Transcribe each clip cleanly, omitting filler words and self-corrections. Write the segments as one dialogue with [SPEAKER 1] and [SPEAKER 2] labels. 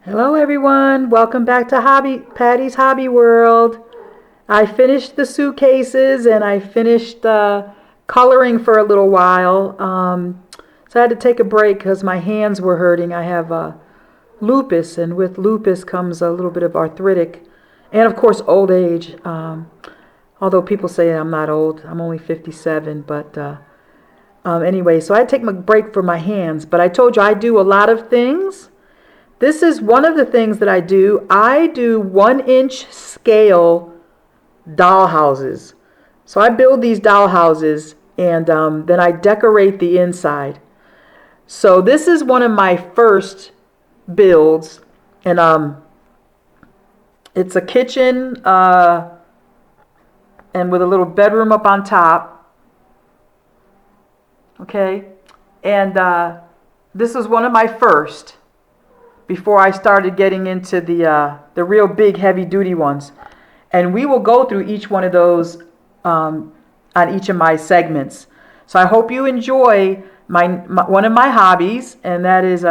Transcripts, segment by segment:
[SPEAKER 1] Hello everyone, welcome back to Patty's Hobby World. I finished the suitcases and I finished coloring for a little while. So I had to take a break because my hands were hurting. I have lupus, and with lupus comes a little bit of arthritic and of course old age. Although people say I'm not old, I'm only 57, but anyway, so I had to take a break for my hands. But I told you I do a lot of things. This is one of the things that I do. I do 1-inch scale doll houses. So I build these doll houses and then I decorate the inside. So this is one of my first builds, and it's a kitchen and with a little bedroom up on top. Okay, and this is one of my first, before I started getting into the real big heavy duty ones. And we will go through each one of those on each of my segments. So I hope you enjoy my one of my hobbies, and that is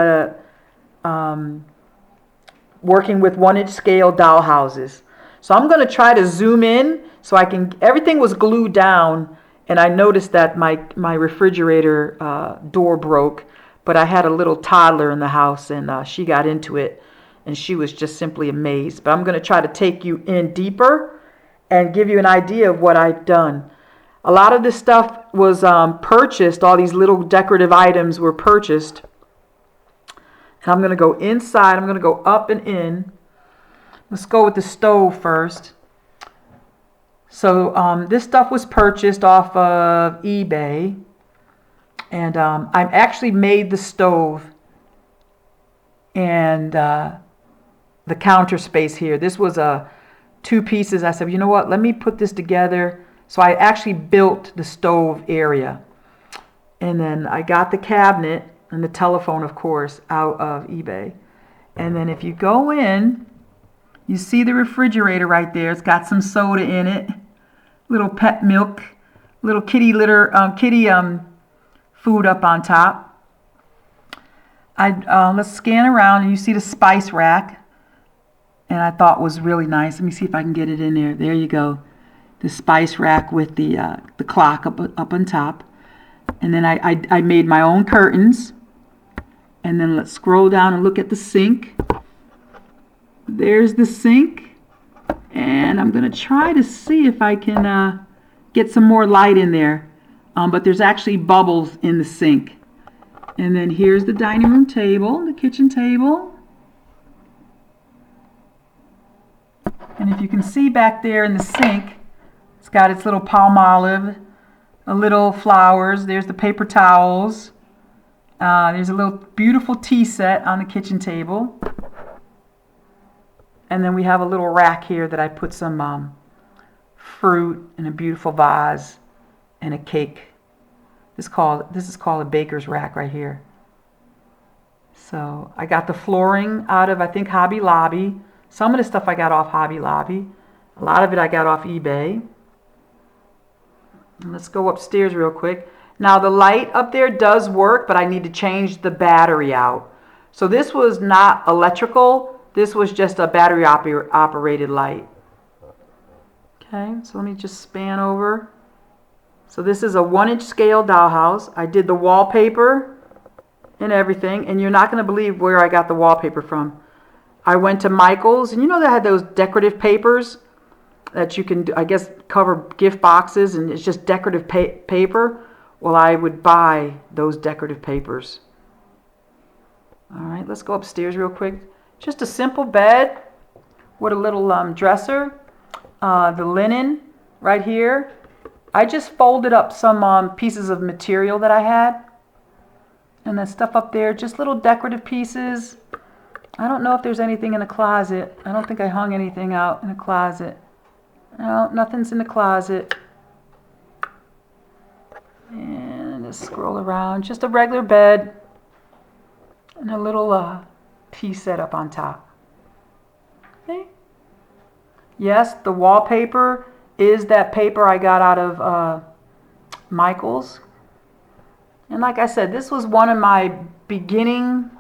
[SPEAKER 1] working with 1-inch scale doll houses. So I'm going to try to zoom in so I can, everything was glued down, and I noticed that my refrigerator door broke. But I had a little toddler in the house, and she got into it, and she was just simply amazed. But I'm going to try to take you in deeper and give you an idea of what I've done. A lot of this stuff was purchased. All these little decorative items were purchased. And I'm going to go inside. I'm going to go up and in. Let's go with the stove first. So this stuff was purchased off of eBay. And I actually made the stove and the counter space here. This was two pieces. I said, you know what? Let me put this together. So I actually built the stove area. And then I got the cabinet and the telephone, of course, out of eBay. And then if you go in, you see the refrigerator right there. It's got some soda in it, little pet milk, little kitty litter, food up on top. Let's scan around, and you see the spice rack, and I thought was really nice. Let me see if I can get it in there. There you go, the spice rack with the clock up on top. And then I made my own curtains. And then let's scroll down and look at the sink. There's the sink, and I'm gonna try to see if I can get some more light in there. But there's actually bubbles in the sink. And then here's the dining room table, the kitchen table. And if you can see back there in the sink, it's got its little palm olive, a little flowers. There's the paper towels. There's a little beautiful tea set on the kitchen table. And then we have a little rack here that I put some fruit in a beautiful vase and a cake. This is called a baker's rack right here. So I got the flooring out of, I think, Hobby Lobby. Some of the stuff I got off Hobby Lobby. A lot of it I got off eBay. And let's go upstairs real quick. Now the light up there does work, but I need to change the battery out. So this was not electrical. This was just a battery operated light. Okay, so let me just span over. So this is a 1-inch scale dollhouse. I did the wallpaper and everything, and you're not going to believe where I got the wallpaper from. I went to Michael's, and you know they had those decorative papers that you can, I guess, cover gift boxes, and it's just decorative paper. Well, I would buy those decorative papers. All right, let's go upstairs real quick. Just a simple bed with a little dresser. The linen right here. I just folded up some pieces of material that I had. And that stuff up there, just little decorative pieces. I don't know if there's anything in the closet. I don't think I hung anything out in the closet. No, nothing's in the closet. And just scroll around. Just a regular bed. And a little tea set up on top. Okay. Yes, the wallpaper is that paper I got out of Michael's. And like I said, this was one of my beginning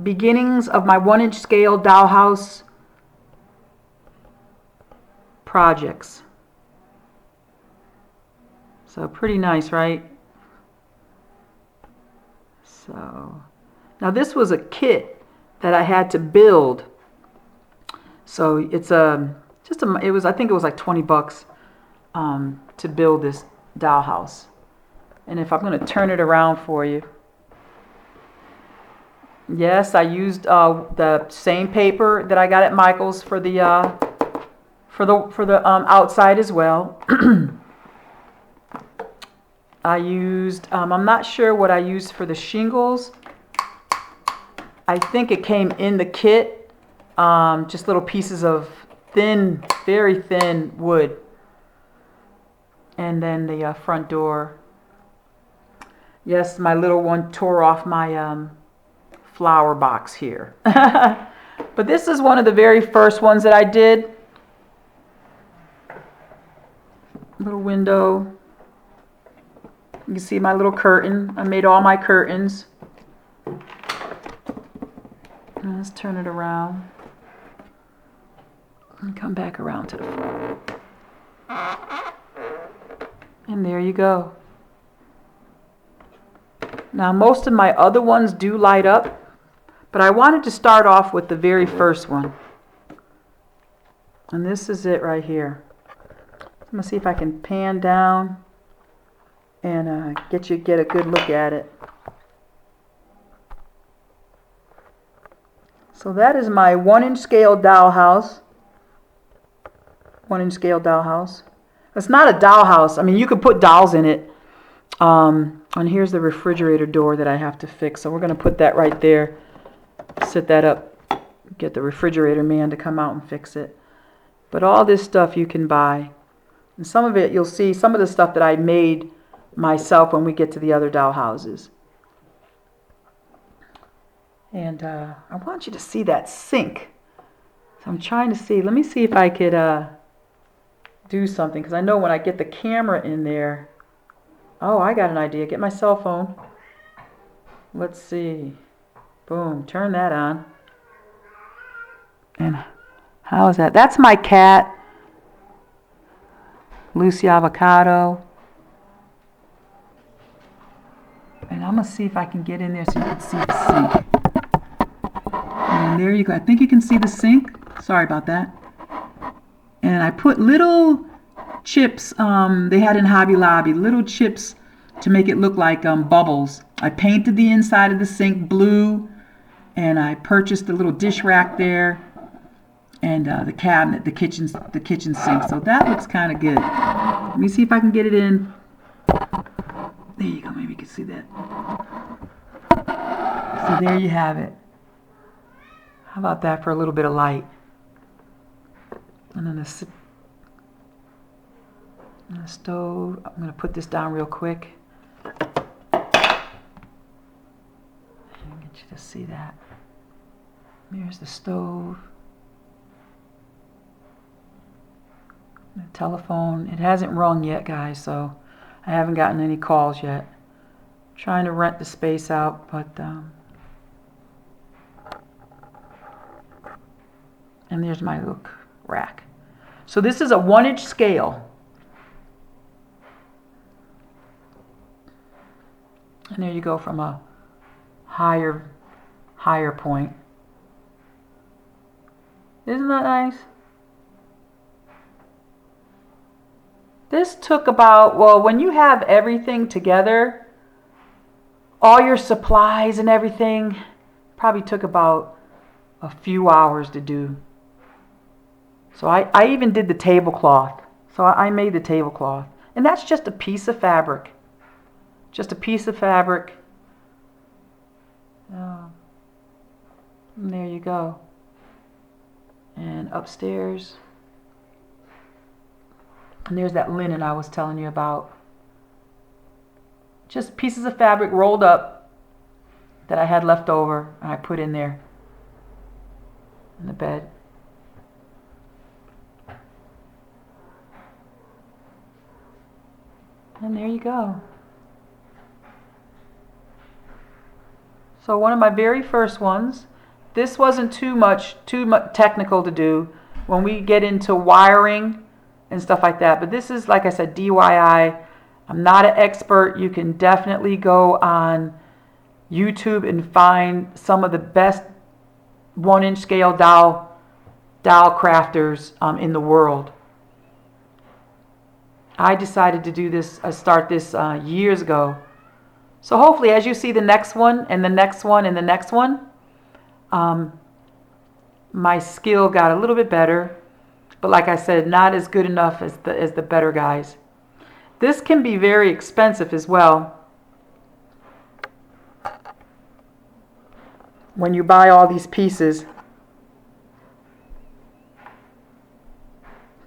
[SPEAKER 1] beginnings of my 1-inch scale dollhouse projects. So pretty nice, right? So now this was a kit that I had to build. So it's it was, I think it was like 20 bucks to build this dollhouse. And if I'm going to turn it around for you, yes, I used the same paper that I got at Michael's for the outside as well. I used, I'm not sure what I used for the shingles. I think it came in the kit, just little pieces of thin, very thin wood. And then the front door. Yes, my little one tore off my flower box here. But this is one of the very first ones that I did. Little window. You can see my little curtain. I made all my curtains. Let's turn it around. And come back around to the front. And there you go. Now most of my other ones do light up, but I wanted to start off with the very first one. And this is it right here. I'm going to see if I can pan down and get a good look at it. So that is my 1-inch scale dollhouse. 1-inch scale dollhouse. It's not a dollhouse. I mean, you could put dolls in it. And here's the refrigerator door that I have to fix. So we're going to put that right there. Set that up. Get the refrigerator man to come out and fix it. But all this stuff you can buy. And some of it, you'll see some of the stuff that I made myself when we get to the other dollhouses. And I want you to see that sink. So I'm trying to see. Let me see if I could do something. Because I know when I get the camera in there. Oh, I got an idea. Get my cell phone. Let's see. Boom. Turn that on. And how is that? That's my cat. Lucy Avocado. And I'm going to see if I can get in there so you can see the sink. And there you go. I think you can see the sink. Sorry about that. And I put little chips they had in Hobby Lobby, little chips to make it look like bubbles. I painted the inside of the sink blue, and I purchased a little dish rack there, and the cabinet, the kitchen sink. So that looks kind of good. Let me see if I can get it in. There you go. Maybe you can see that. So there you have it. How about that for a little bit of light? And then the stove. I'm going to put this down real quick. Get you to see that. There's the stove. The telephone. It hasn't rung yet, guys, so I haven't gotten any calls yet. Trying to rent the space out, but and there's my little rack. So this is a 1-inch scale. And there you go from a higher point. Isn't that nice? This took about, well, when you have everything together, all your supplies and everything, probably took about a few hours to do. So I even did the tablecloth. So I made the tablecloth. And that's just a piece of fabric. Just a piece of fabric. Oh. And there you go. And upstairs. And there's that linen I was telling you about. Just pieces of fabric rolled up that I had left over, and I put in there in the bed. And there you go. So one of my very first ones. This wasn't too much technical to do when we get into wiring and stuff like that. But this is, like I said, DYI. I'm not an expert. You can definitely go on YouTube and find some of the best 1-inch scale dowel crafters in the world. I decided to do this, start this years ago. So hopefully, as you see the next one and the next one and the next one, my skill got a little bit better. But like I said, not as good enough as the better guys. This can be very expensive as well. When you buy all these pieces,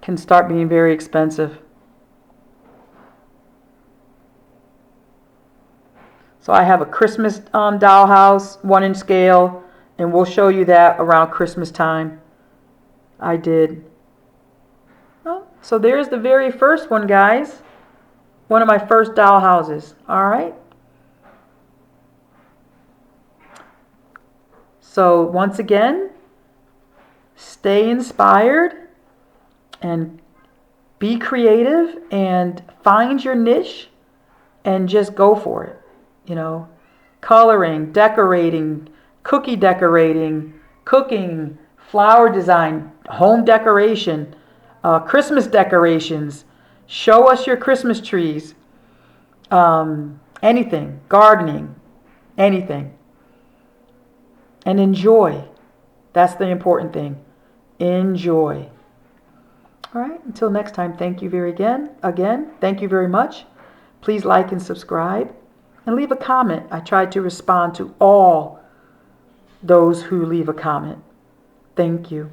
[SPEAKER 1] can start being very expensive. So I have a Christmas dollhouse, 1-inch scale, and we'll show you that around Christmas time. I did. Oh, so there's the very first one, guys. One of my first dollhouses. All right. So once again, stay inspired and be creative and find your niche and just go for it. You know, coloring, decorating, cookie decorating, cooking, flower design, home decoration, Christmas decorations. Show us your Christmas trees. Anything, gardening, anything. And enjoy. That's the important thing. Enjoy. All right, until next time, thank you again, thank you very much. Please like and subscribe and leave a comment. I try to respond to all those who leave a comment. Thank you.